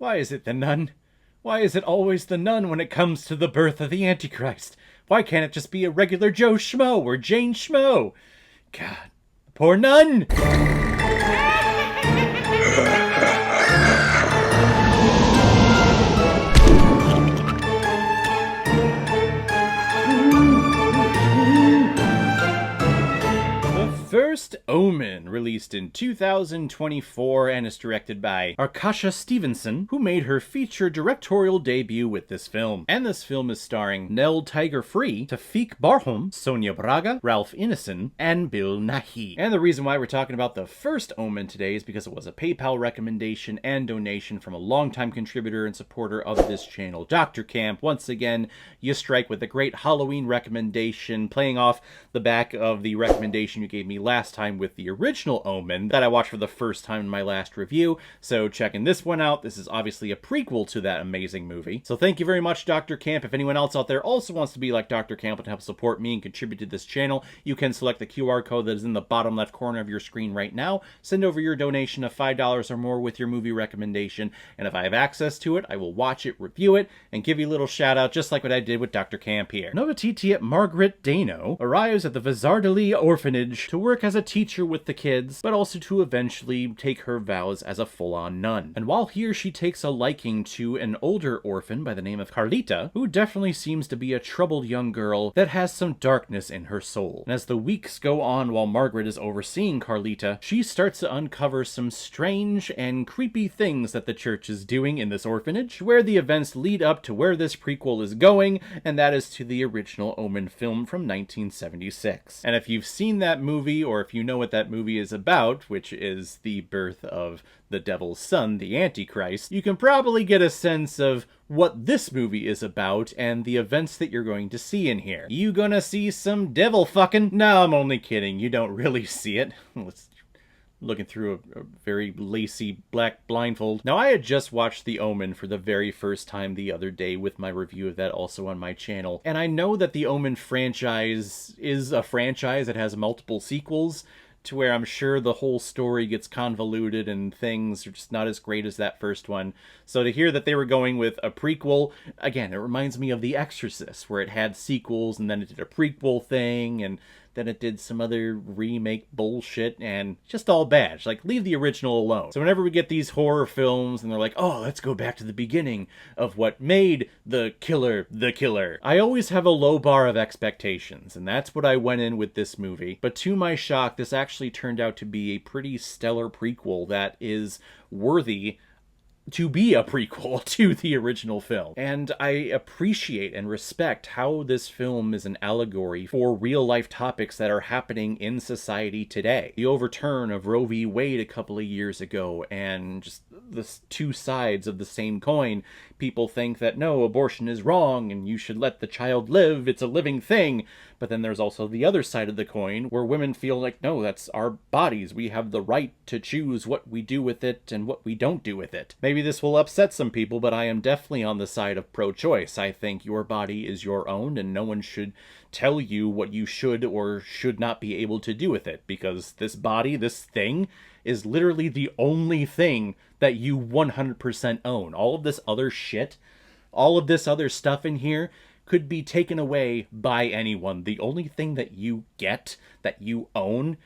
Why is it the nun? Why is it always the nun when it comes to the birth of the Antichrist? Why can't it just be a regular Joe Schmo or Jane Schmo? God, poor nun! First Omen, released in 2024 and is directed by Arkasha Stevenson, who made her feature directorial debut with this film. And this film is starring Nell Tiger-Free, Tafik Barham, Sonia Braga, Ralph Ineson, and Bill Nighy. And the reason why we're talking about the First Omen today is because it was a PayPal recommendation and donation from a longtime contributor and supporter of this channel, Dr. Camp. Once again, you strike with a great Halloween recommendation, playing off the back of the recommendation you gave me last time with the original Omen that I watched for the first time in my last review. So checking this one out, this is obviously a prequel to that amazing movie. So thank you very much, Dr. Camp. If anyone else out there also wants to be like Dr. Camp and help support me and contribute to this channel, you can select the QR code that is in the bottom left corner of your screen right now. Send over your donation of $5 or more with your movie recommendation, and if I have access to it, I will watch it, review it, and give you a little shout out just like what I did with Dr. Camp here. Novatiti Margaret Dano arrives at the Vizardali orphanage to work as a teacher with the kids, but also to eventually take her vows as a full-on nun. And while here, she takes a liking to an older orphan by the name of Carlita, who definitely seems to be a troubled young girl that has some darkness in her soul. And as the weeks go on while Margaret is overseeing Carlita, she starts to uncover some strange and creepy things that the church is doing in this orphanage, where the events lead up to where this prequel is going, and that is to the original Omen film from 1976. And if you've seen that movie, or if you know what that movie is about, which is the birth of the devil's son, the Antichrist, you can probably get a sense of what this movie is about and the events that you're going to see in here. You gonna see some devil fucking? No, I'm only kidding. You don't really see it. Looking through a very lacy black blindfold. Now, I had just watched The Omen for the very first time the other day with my review of that also on my channel, and I know that the Omen franchise is a franchise that has multiple sequels, to where I'm sure the whole story gets convoluted and things are just not as great as that first one. So to hear that they were going with a prequel, again, it reminds me of The Exorcist, where it had sequels and then it did a prequel thing, and then it did some other remake bullshit, and just all bad. It's like, leave the original alone. So whenever we get these horror films and they're like, oh, let's go back to the beginning of what made the killer, I always have a low bar of expectations, and that's what I went in with this movie. But to my shock, this actually turned out to be a pretty stellar prequel that is worthy to be a prequel to the original film. And I appreciate and respect how this film is an allegory for real-life topics that are happening in society today. The overturn of Roe v. Wade a couple of years ago, and just the two sides of the same coin. People think that, no, abortion is wrong, and you should let the child live, it's a living thing. But then there's also the other side of the coin, where women feel like, no, that's our bodies. We have the right to choose what we do with it and what we don't do with it. Maybe this will upset some people, but I am definitely on the side of pro-choice. I think your body is your own, and no one should tell you what you should or should not be able to do with it, because this body, this thing, is literally the only thing that you 100% own. All of this other shit, all of this other stuff in here could be taken away by anyone. The only thing that you get, that you own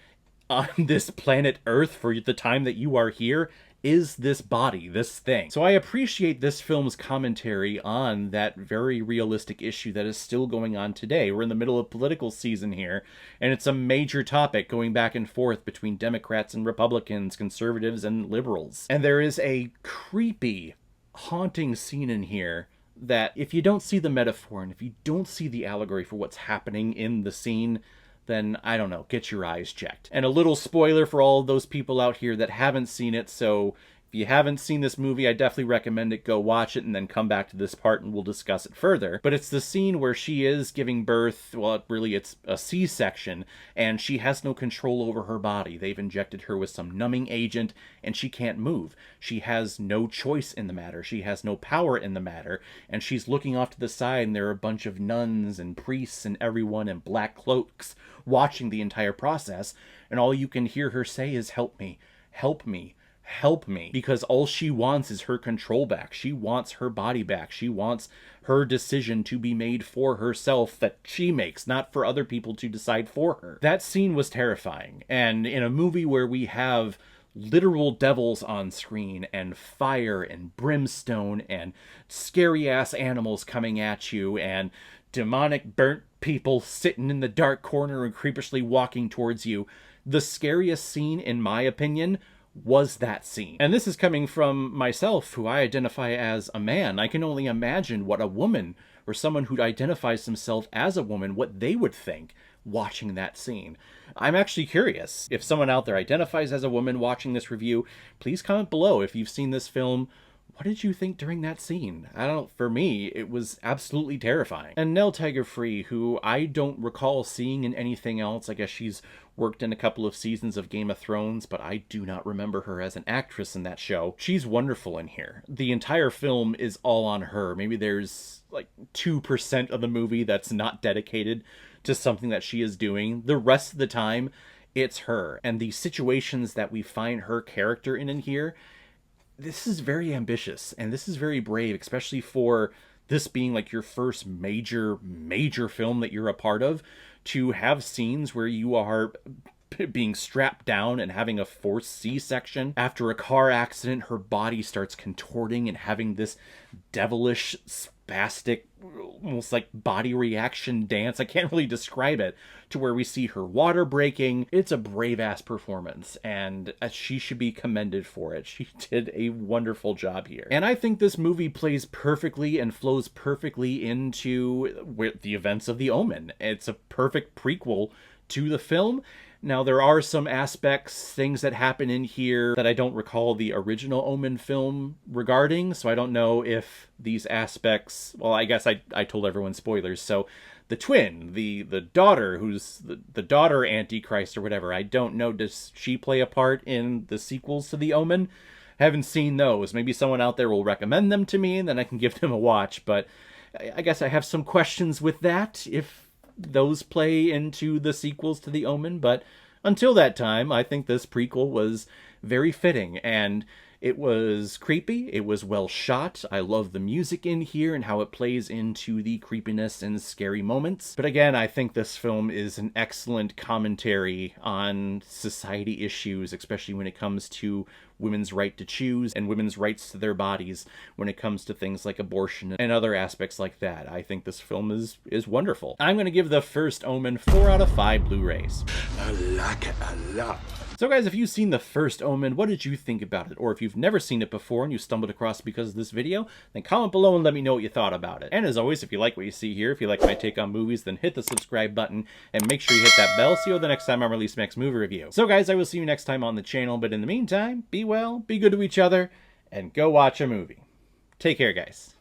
on this planet Earth for the time that you are here, is this body, this thing. So I appreciate this film's commentary on that very realistic issue that is still going on today. We're in the middle of political season here, and it's a major topic going back and forth between Democrats and Republicans, conservatives and liberals. And there is a creepy, haunting scene in here that, if you don't see the metaphor and if you don't see the allegory for what's happening in the scene, then, I don't know, get your eyes checked. And a little spoiler for all of those people out here that haven't seen it, so if you haven't seen this movie, I definitely recommend it. Go watch it and then come back to this part and we'll discuss it further. But it's the scene where she is giving birth, well, really it's a C-section, and she has no control over her body. They've injected her with some numbing agent, and she can't move. She has no choice in the matter. She has no power in the matter, and she's looking off to the side, and there are a bunch of nuns and priests and everyone in black cloaks watching the entire process, and all you can hear her say is, help me, help me, help me, because all she wants is her control back. She wants her body back. She wants her decision to be made for herself that she makes, not for other people to decide for her. That scene was terrifying. And in a movie where we have literal devils on screen and fire and brimstone and scary ass animals coming at you and demonic burnt people sitting in the dark corner and creepishly walking towards you, the scariest scene, in my opinion, was that scene. And this is coming from myself, who I identify as a man. I can only imagine what a woman, or someone who identifies themselves as a woman, what they would think watching that scene. I'm actually curious. If someone out there identifies as a woman watching this review, please comment below if you've seen this film. What did you think during that scene? I don't know, for me, it was absolutely terrifying. And Nell Tiger-Free, who I don't recall seeing in anything else, I guess she's worked in a couple of seasons of Game of Thrones, but I do not remember her as an actress in that show. She's wonderful in here. The entire film is all on her. Maybe there's like 2% of the movie that's not dedicated to something that she is doing. The rest of the time, it's her. And the situations that we find her character in here, this is very ambitious and this is very brave, especially for this being like your first major film that you're a part of, to have scenes where you are being strapped down and having a forced C-section. After a car accident, her body starts contorting and having this devilish, spastic, almost like body reaction dance. I can't really describe it, to where we see her water breaking. It's a brave-ass performance, and she should be commended for it. She did a wonderful job here. And I think this movie plays perfectly and flows perfectly into the events of The Omen. It's a perfect prequel to the film. Now, there are some aspects, things that happen in here that I don't recall the original Omen film regarding, so I don't know if these aspects... Well, I guess I told everyone spoilers, so the twin, the daughter, who's the daughter Antichrist or whatever, I don't know, does she play a part in the sequels to The Omen? Haven't seen those. Maybe someone out there will recommend them to me, and then I can give them a watch, but I guess I have some questions with that, if those play into the sequels to The Omen. But until that time, I think this prequel was very fitting, and it was creepy, it was well shot. I love the music in here and how it plays into the creepiness and scary moments. But again, I think this film is an excellent commentary on society issues, especially when it comes to women's right to choose and women's rights to their bodies when it comes to things like abortion and other aspects like that. I think this film is wonderful. I'm going to give The First Omen 4 out of 5 Blu-rays. I like it a lot. So guys, if you've seen The First Omen, what did you think about it? Or if you've never seen it before and you stumbled across it because of this video, then comment below and let me know what you thought about it. And as always, if you like what you see here, if you like my take on movies, then hit the subscribe button and make sure you hit that bell so you'll the next time I release my next movie review. So guys, I will see you next time on the channel, but in the meantime, be well, be good to each other, and go watch a movie. Take care, guys.